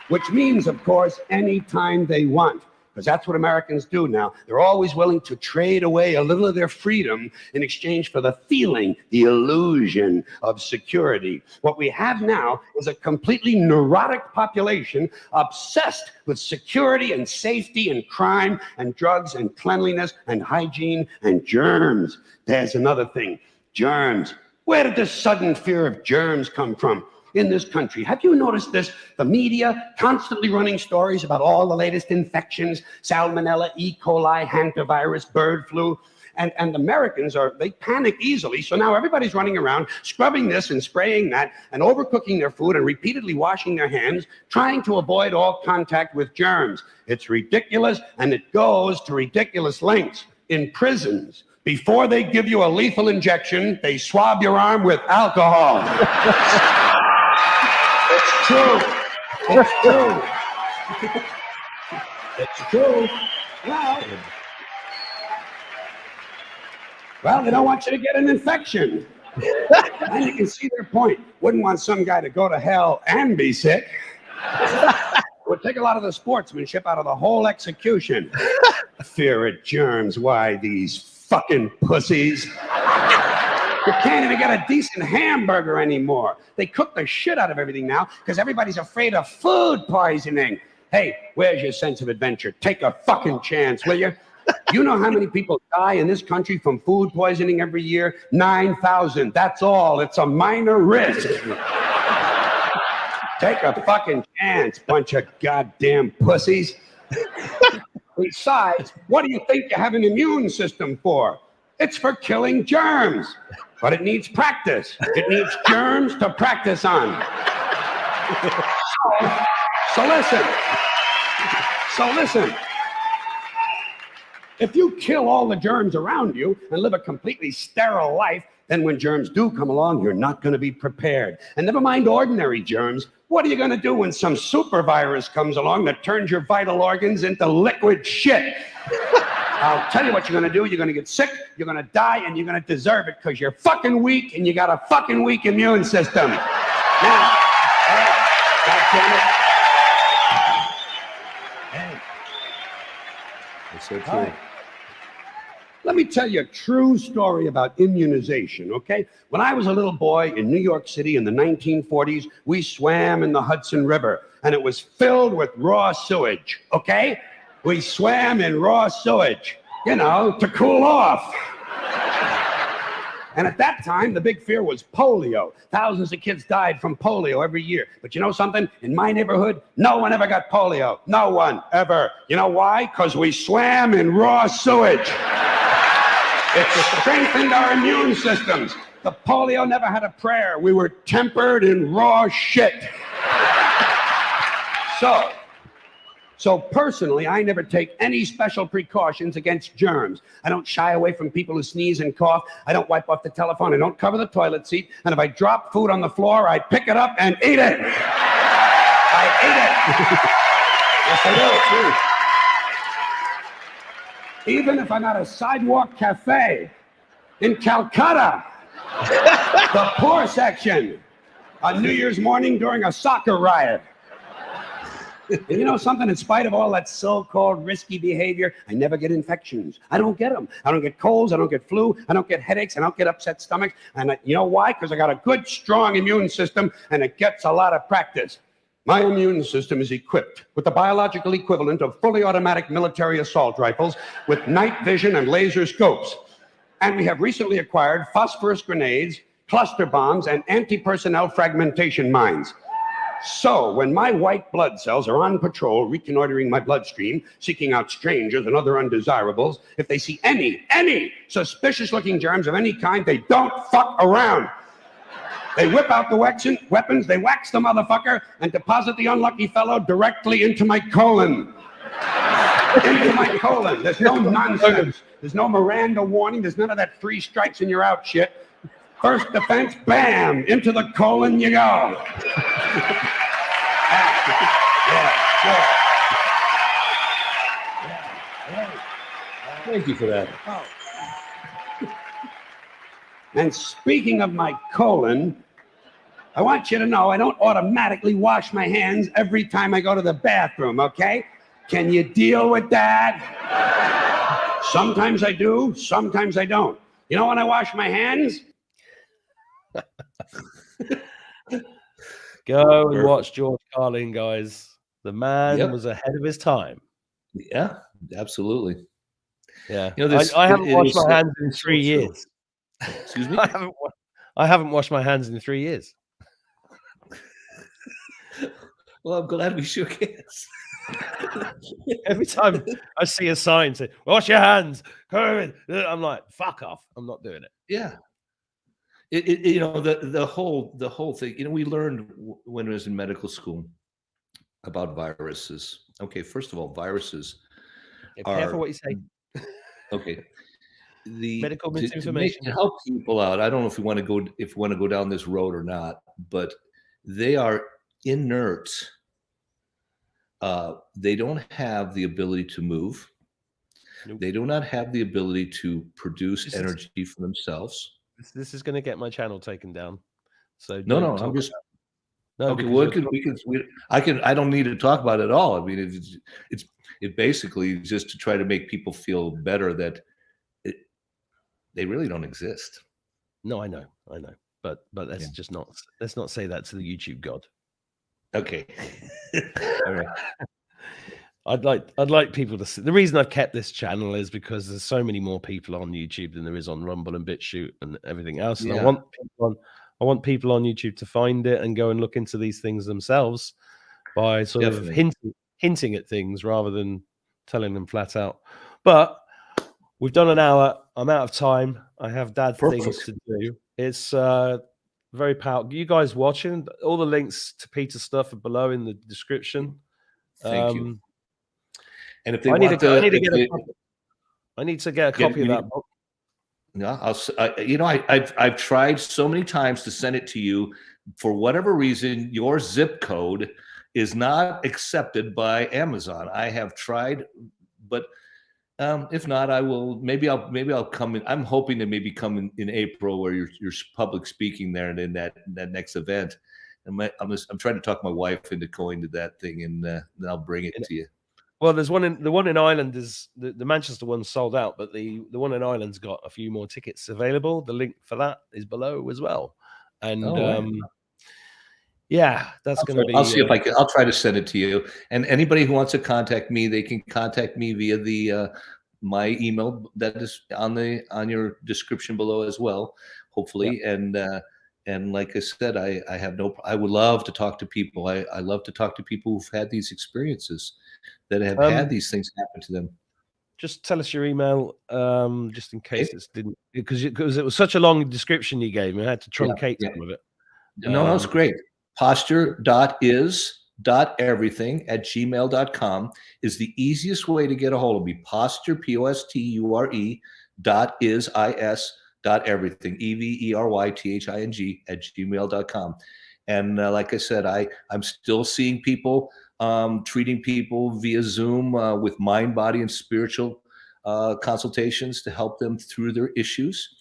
which means, of course, anytime they want. Because that's what Americans do now. They're always willing to trade away a little of their freedom in exchange for the feeling, the illusion of security. What we have now is a completely neurotic population obsessed with security and safety and crime and drugs and cleanliness and hygiene and germs. There's another thing, germs. Where did this sudden fear of germs come from? In this country. Have you noticed this? The media constantly running stories about all the latest infections, salmonella, E. coli, hantavirus, bird flu, and Americans they panic easily. So now everybody's running around scrubbing this and spraying that and overcooking their food and repeatedly washing their hands, trying to avoid all contact with germs. It's ridiculous, and it goes to ridiculous lengths. In prisons, before they give you a lethal injection, they swab your arm with alcohol. It's true. It's true. It's true. Well, they don't want you to get an infection. And you can see their point. Wouldn't want some guy to go to hell and be sick. Would take a lot of the sportsmanship out of the whole execution. Fear of germs. Why, these fucking pussies. You can't even get a decent hamburger anymore. They cook the shit out of everything now because everybody's afraid of food poisoning. Hey, where's your sense of adventure? Take a fucking chance, will you? You know how many people die in this country from food poisoning every year? 9,000. That's all. It's a minor risk. Take a fucking chance, bunch of goddamn pussies. Besides, what do you think you have an immune system for? It's for killing germs. But it needs practice. It needs germs to practice on. So listen. If you kill all the germs around you and live a completely sterile life, then when germs do come along, you're not going to be prepared. And never mind ordinary germs. What are you going to do when some super virus comes along that turns your vital organs into liquid shit? I'll tell you what you're going to do. You're going to get sick, you're going to die, and you're going to deserve it because you're fucking weak and you got a fucking weak immune system. Now, God damn it. Hey. That's so true. Hi. Let me tell you a true story about immunization, okay? When I was a little boy in New York City in the 1940s, we swam in the Hudson River, and it was filled with raw sewage, okay? We swam in raw sewage, you know, to cool off. And at that time, the big fear was polio. Thousands of kids died from polio every year. But you know something? In my neighborhood, no one ever got polio. No one, ever. You know why? Because we swam in raw sewage. It strengthened our immune systems. The polio never had a prayer. We were tempered in raw shit. So personally, I never take any special precautions against germs. I don't shy away from people who sneeze and cough. I don't wipe off the telephone. I don't cover the toilet seat. And if I drop food on the floor, I pick it up and eat it. I eat it. Yes, I do. Even if I'm at a sidewalk cafe in Calcutta, the poor section, on New Year's morning during a soccer riot. And you know something? In spite of all that so-called risky behavior, I never get infections. I don't get them. I don't get colds. I don't get flu. I don't get headaches. I don't get upset stomachs. And you know why? Because I got a good, strong immune system, and it gets a lot of practice. My immune system is equipped with the biological equivalent of fully automatic military assault rifles with night vision and laser scopes. And we have recently acquired phosphorus grenades, cluster bombs, and anti-personnel fragmentation mines. So when my white blood cells are on patrol, reconnoitering my bloodstream, seeking out strangers and other undesirables, if they see any suspicious-looking germs of any kind, they don't fuck around. They whip out the weapons, they wax the motherfucker, and deposit the unlucky fellow directly into my colon. Into my colon. There's no nonsense. There's no Miranda warning. There's none of that 3 strikes and you're out shit. First defense, bam, into the colon you go. Thank you for that. Oh. And speaking of my colon, I want you to know I don't automatically wash my hands every time I go to the bathroom, okay? Can you deal with that? Sometimes I do, sometimes I don't. You know when I wash my hands? Go and watch George Carlin, guys. The man was ahead of his time. Yeah, absolutely. Yeah. You know, I haven't washed my hands in 3 years. Excuse me? I haven't washed my hands in 3 years. Well, I'm glad we shook hands. Every time I see a sign saying, wash your hands, COVID, I'm like, fuck off. I'm not doing it. Yeah. You know, the whole thing, you know, we learned when I was in medical school about viruses. Okay, first of all, viruses are... Careful what you say. Okay. The medical misinformation. To help people out, I don't know if we want to go down this road or not, but they are inert. They don't have the ability to move. Nope. They do not have the ability to produce energy for themselves. This is going to get my channel taken down. So No, don't no, I'm talk just about it. No, okay. because Well, I don't need to talk about it at all. I mean, it basically is just to try to make people feel better that they really don't exist. no, I know, but let's just not say that to the YouTube god. Okay. All right. I'd like people to see. The reason I've kept this channel is because there's so many more people on YouTube than there is on Rumble and BitChute and everything else. And Yeah. I want people on YouTube to find it and go and look into these things themselves by sort of hinting at things rather than telling them flat out. But we've done an hour. I'm out of time. I have things to do. It's very powerful. You guys watching? All the links to Peter's stuff are below in the description. Thank you. And if they I need to get a copy of that book. No, I've tried so many times to send it to you. For whatever reason, your zip code is not accepted by Amazon. I have tried, but if not, I will. Maybe I'll come in. I'm hoping to maybe come in April, where you're public speaking there, and in that next event. And I'm trying to talk my wife into going to that thing, and then I'll bring it to you. Well, there's one in Ireland is the Manchester one sold out, but the one in Ireland's got a few more tickets available. The link for that is below as well. And yeah, that's going to be. I'll see if I can. I'll try to send it to you. And anybody who wants to contact me, they can contact me via the my email that is on your description below as well. Hopefully, yeah. And like I said, I would love to talk to people. I love to talk to people who've had these experiences, that have had these things happen to them. Just tell us your email, just in case it didn't, because it was such a long description you gave me. I had to truncate some of it. No, it's great. posture.is.everything@gmail.com is the easiest way to get a hold of me. Posture, POSTURE .is.everything, EVERYTHING@gmail.com. And like I said, I'm still seeing people, treating people via Zoom with mind, body, and spiritual consultations to help them through their issues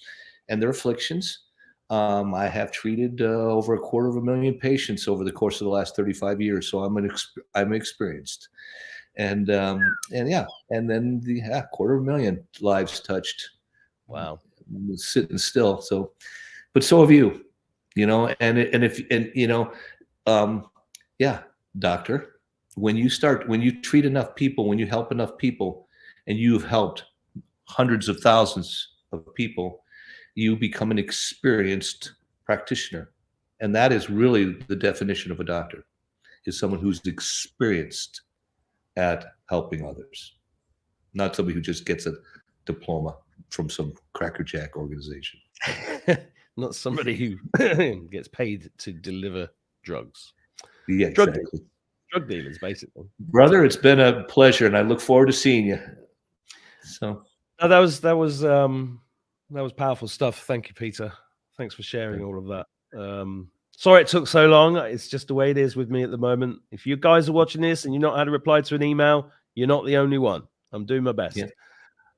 and their afflictions. I have treated over 250,000 patients over the course of the last 35 years, so I'm experienced. And yeah, and then the 250,000 lives touched. Wow, sitting still. So, but so have you. Yeah, doctor. When you treat enough people, when you help enough people, and you've helped hundreds of thousands of people, you become an experienced practitioner. And that is really the definition of a doctor, is someone who's experienced at helping others, not somebody who just gets a diploma from some crackerjack organization. Not somebody who gets paid to deliver drugs. Yeah, exactly. Drug dealers, basically. Brother, it's been a pleasure, and I look forward to seeing you. So no, that was powerful stuff. Thank you, Peter. Thanks for sharing all of that. Sorry it took so long. It's just the way it is with me at the moment. If you guys are watching this and you're not had a reply to an email, you're not the only one. I'm doing my best. Yeah.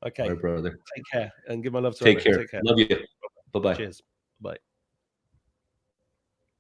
Okay, all right, brother. Take care and give my love to Take care. Love you. Bye-bye. Cheers. Bye.